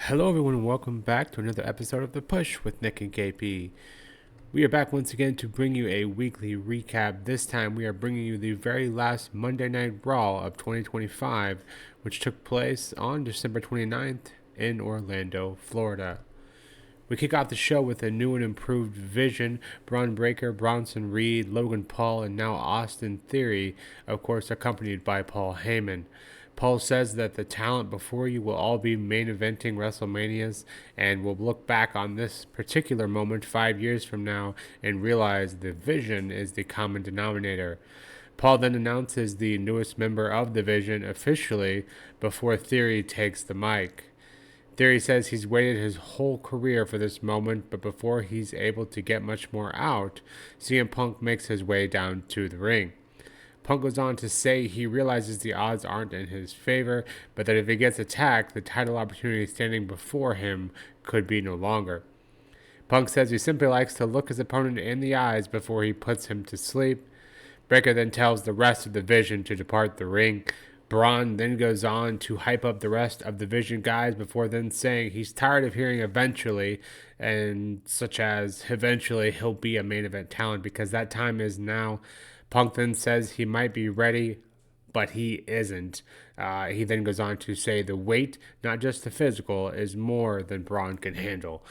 Hello, everyone, and welcome back to another episode of The Push with Nick and KP. We are back once again to bring you a weekly recap. This time, we are bringing you the very last Monday Night Raw of 2025, which took place on December 29th in Orlando, Florida. We kick off the show with a new and improved Vision, Braun Breaker, Bronson Reed, Logan Paul, and now Austin Theory, of course accompanied by Paul Heyman. Paul says that the talent before you will all be main eventing WrestleManias, and will look back on this particular moment 5 years from now and realize the Vision is the common denominator. Paul then announces the newest member of the Vision officially before Theory takes the mic. Theory says he's waited his whole career for this moment, but before he's able to get much more out, CM Punk makes his way down to the ring. Punk goes on to say he realizes the odds aren't in his favor, but that if he gets attacked, the title opportunity standing before him could be no longer. Punk says he simply likes to look his opponent in the eyes before he puts him to sleep. Breaker then tells the rest of the Vision to depart the ring. Braun then goes on to hype up the rest of the Vision guys before then saying he's tired of hearing eventually, and such as eventually he'll be a main event talent because that time is now. Punk then says he might be ready, but he isn't. He then goes on to say the weight, not just the physical, is more than Braun can handle.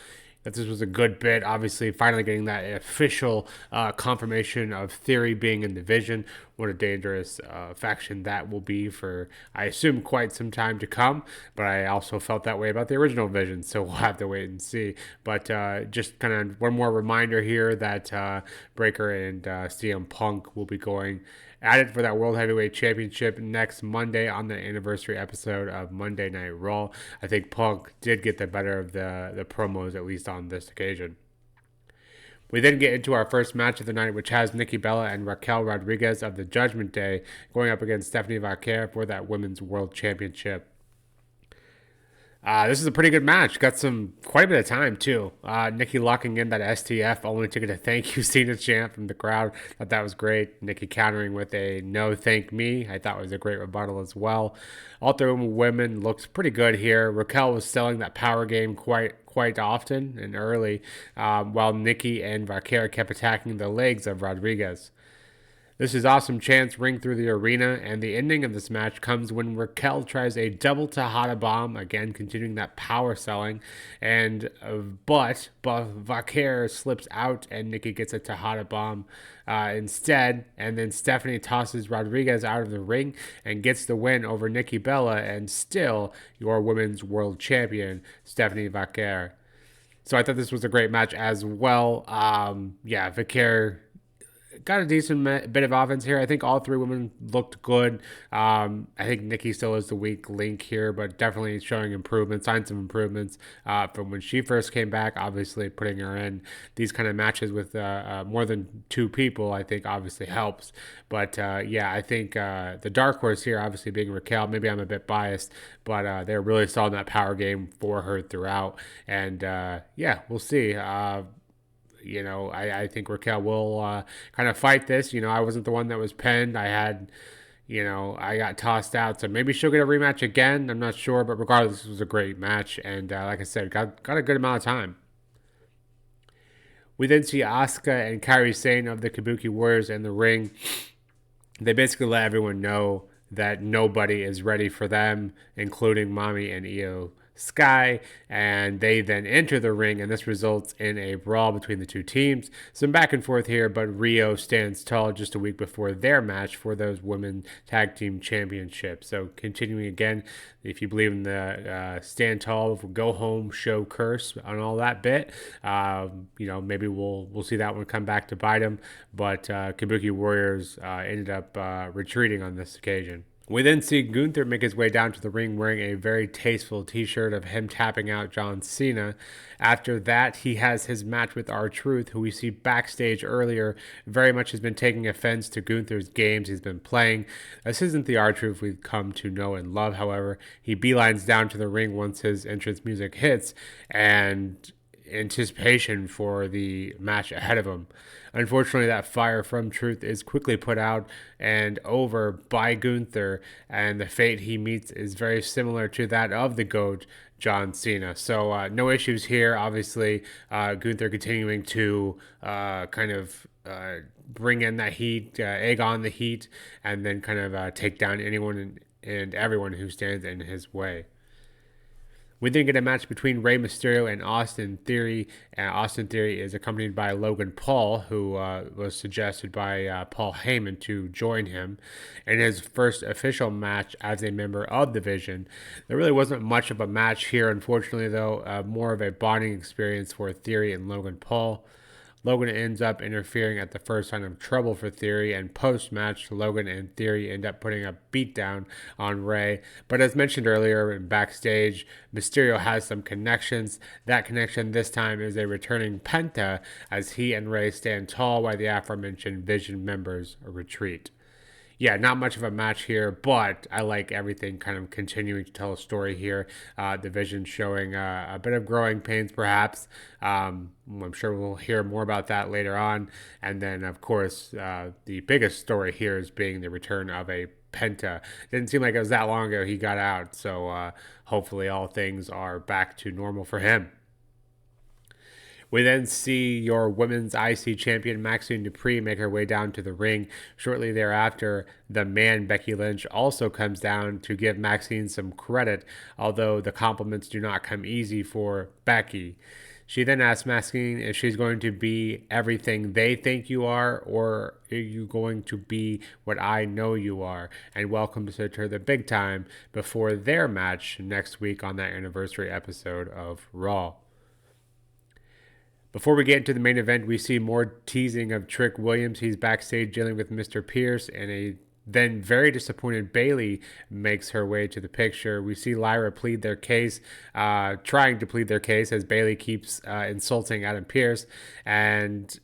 That this was a good bit. Obviously, finally getting that official confirmation of Theory being in the Vision. What a dangerous faction that will be for, I assume, quite some time to come. But I also felt that way about the original Vision, so we'll have to wait and see. But just kind of one more reminder here that Breaker and CM Punk will be going at it for that World Heavyweight Championship next Monday on the anniversary episode of Monday Night Raw. I think Punk did get the better of the promos, at least on this occasion. We then get into our first match of the night, which has Nikki Bella and Raquel Rodriguez of the Judgment Day going up against Stephanie Vaquer for that Women's World Championship. This is a pretty good match. Got quite a bit of time too. Nikki locking in that STF only took it a thank you Cena chant from the crowd. Thought that was great. Nikki countering with a no thank me. I thought was a great rebuttal as well. All three women looks pretty good here. Raquel was selling that power game quite often and early, while Nikki and Vaquer kept attacking the legs of Rodriguez. This is awesome chants ring through the arena, and the ending of this match comes when Raquel tries a double Tejada bomb, again continuing that power selling, and but Vaquer slips out and Nikki gets a Tejada bomb instead, and then Stephanie tosses Rodriguez out of the ring and gets the win over Nikki Bella, and still your women's world champion, Stephanie Vaquer. So I thought this was a great match as well. Vaquer got a decent bit of offense here. I think all three women looked good. I think Nikki still is the weak link here, but definitely showing improvements, signs of improvements from when she first came back. Obviously, putting her in these kind of matches with more than two people, I think obviously helps. But I think the dark horse here, obviously being Raquel. Maybe I'm a bit biased, but they're really solid in that power game for her throughout. And we'll see. I think Raquel will kind of fight this. I wasn't the one that was pinned. I got tossed out. So maybe she'll get a rematch again. I'm not sure. But regardless, this was a great match. And like I said, got a good amount of time. We then see Asuka and Kairi Sane of the Kabuki Warriors in the ring. They basically let everyone know that nobody is ready for them, including Mommy and Io Sky, and they then enter the ring, and this results in a brawl between the two teams. Some back and forth here, but Rio stands tall just a week before their match for those women tag team championships. So continuing again, if you believe in the stand tall, go home, show curse, on all that bit, maybe we'll see that one come back to bite them. But Kabuki Warriors ended up retreating on this occasion. We then see Gunther make his way down to the ring wearing a very tasteful t-shirt of him tapping out John Cena. After that, he has his match with R-Truth, who we see backstage earlier, very much has been taking offense to Gunther's games he's been playing. This isn't the R-Truth we've come to know and love, however. He beelines down to the ring once his entrance music hits, and anticipation for the match ahead of him. Unfortunately, that fire from Truth is quickly put out and over by Gunther, and the fate he meets is very similar to that of the GOAT, John Cena. So no issues here. Obviously, Gunther continuing to kind of bring in that heat, egg on the heat, and then kind of take down anyone and everyone who stands in his way. We then get a match between Rey Mysterio and Austin Theory. Austin Theory is accompanied by Logan Paul, who was suggested by Paul Heyman to join him in his first official match as a member of the Vision. There really wasn't much of a match here, unfortunately, though, more of a bonding experience for Theory and Logan Paul. Logan ends up interfering at the first sign of trouble for Theory, and post-match, Logan and Theory end up putting a beatdown on Rey. But as mentioned earlier in backstage, Mysterio has some connections. That connection this time is a returning Penta, as he and Rey stand tall while the aforementioned Vision members retreat. Yeah, not much of a match here, but I like everything kind of continuing to tell a story here. The Vision showing a bit of growing pains, perhaps. I'm sure we'll hear more about that later on. And then, of course, the biggest story here is being the return of a Penta. Didn't seem like it was that long ago he got out, so hopefully all things are back to normal for him. We then see your women's IC champion Maxine Dupree make her way down to the ring. Shortly thereafter, the man Becky Lynch also comes down to give Maxine some credit, although the compliments do not come easy for Becky. She then asks Maxine if she's going to be everything they think you are, or are you going to be what I know you are, and welcomes her to the big time before their match next week on that anniversary episode of Raw. Before we get into the main event, we see more teasing of Trick Williams. He's backstage dealing with Mr. Pierce, and a then very disappointed Bayley makes her way to the picture. We see Lyra plead their case, trying to plead their case as Bayley keeps insulting Adam Pierce and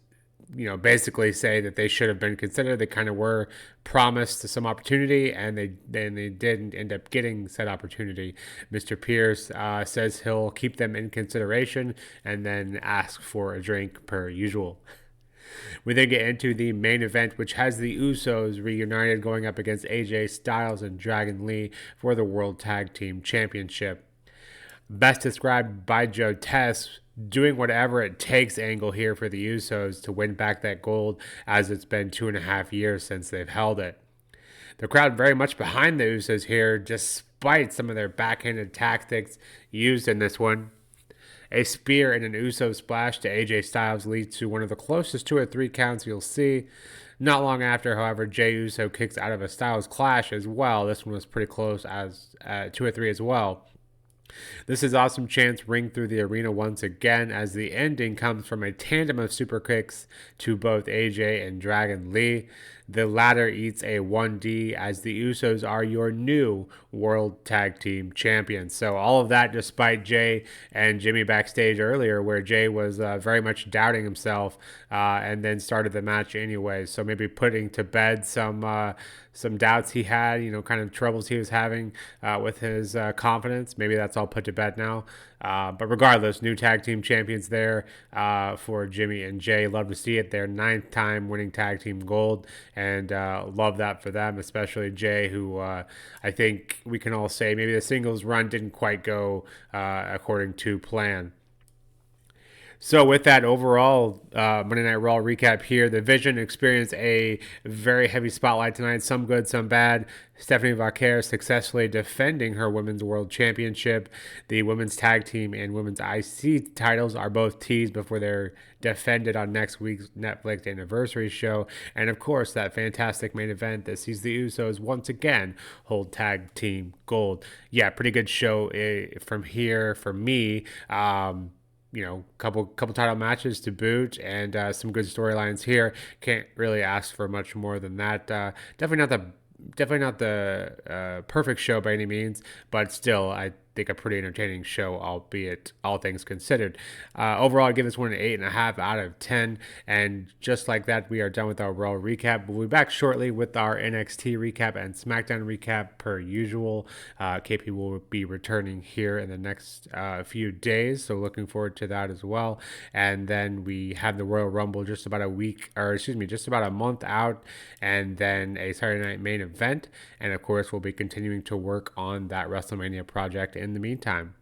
basically say that they should have been considered. They kind of were promised some opportunity, and they didn't end up getting said opportunity. Mr. Pierce says he'll keep them in consideration and then ask for a drink per usual. We then get into the main event, which has the Usos reunited going up against AJ Styles and Dragon Lee for the World Tag Team Championship. Best described by Joe Tess, doing whatever it takes angle here for the Usos to win back that gold, as it's been 2.5 years since they've held it. The crowd very much behind the Usos here, despite some of their backhanded tactics used in this one. A spear and an Uso splash to AJ Styles leads to one of the closest 2 or 3 counts you'll see. Not long after, however, Jey Uso kicks out of a Styles clash as well. This one was pretty close, as 2 or 3 as well. This is Awesome Chance ring through the arena once again, as the ending comes from a tandem of super kicks to both AJ and Dragon Lee. The latter eats a 1D, as the Usos are your new World Tag Team Champions. So all of that despite Jey and Jimmy backstage earlier, where Jey was very much doubting himself and then started the match anyway. So maybe putting to bed some doubts he had, kind of troubles he was having with his confidence. Maybe that's all put to bed now. But regardless, new tag team champions there for Jimmy and Jey. Love to see it. Their 9th time winning tag team gold, and love that for them, especially Jey, who I think we can all say maybe the singles run didn't quite go according to plan. So with that overall Monday Night Raw recap here, the Vision experienced a very heavy spotlight tonight, some good, some bad. Stephanie Vaquer successfully defending her Women's World Championship. The Women's Tag Team and Women's IC titles are both teased before they're defended on next week's Netflix anniversary show. And of course, that fantastic main event that sees the Usos once again hold tag team gold. Yeah, pretty good show from here for me. Couple title matches to boot, and some good storylines here. Can't really ask for much more than that. Definitely not the perfect show by any means, but still, I think a pretty entertaining show, albeit all things considered. Overall, I give this one an 8.5 out of 10. And just like that, we are done with our Raw recap. We'll be back shortly with our NXT recap and SmackDown recap per usual. KP will be returning here in the next few days, so looking forward to that as well. And then we have the Royal Rumble just about just about a month out, and then a Saturday Night Main Event. And of course, we'll be continuing to work on that WrestleMania project in the meantime.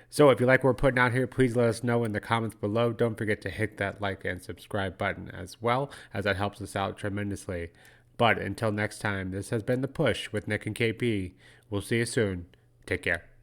So if you like what we're putting out here, please let us know in the comments below. Don't forget to hit that like and subscribe button as well, as that helps us out tremendously. But until next time, this has been The Push with Nick and KP. We'll see you soon. Take care.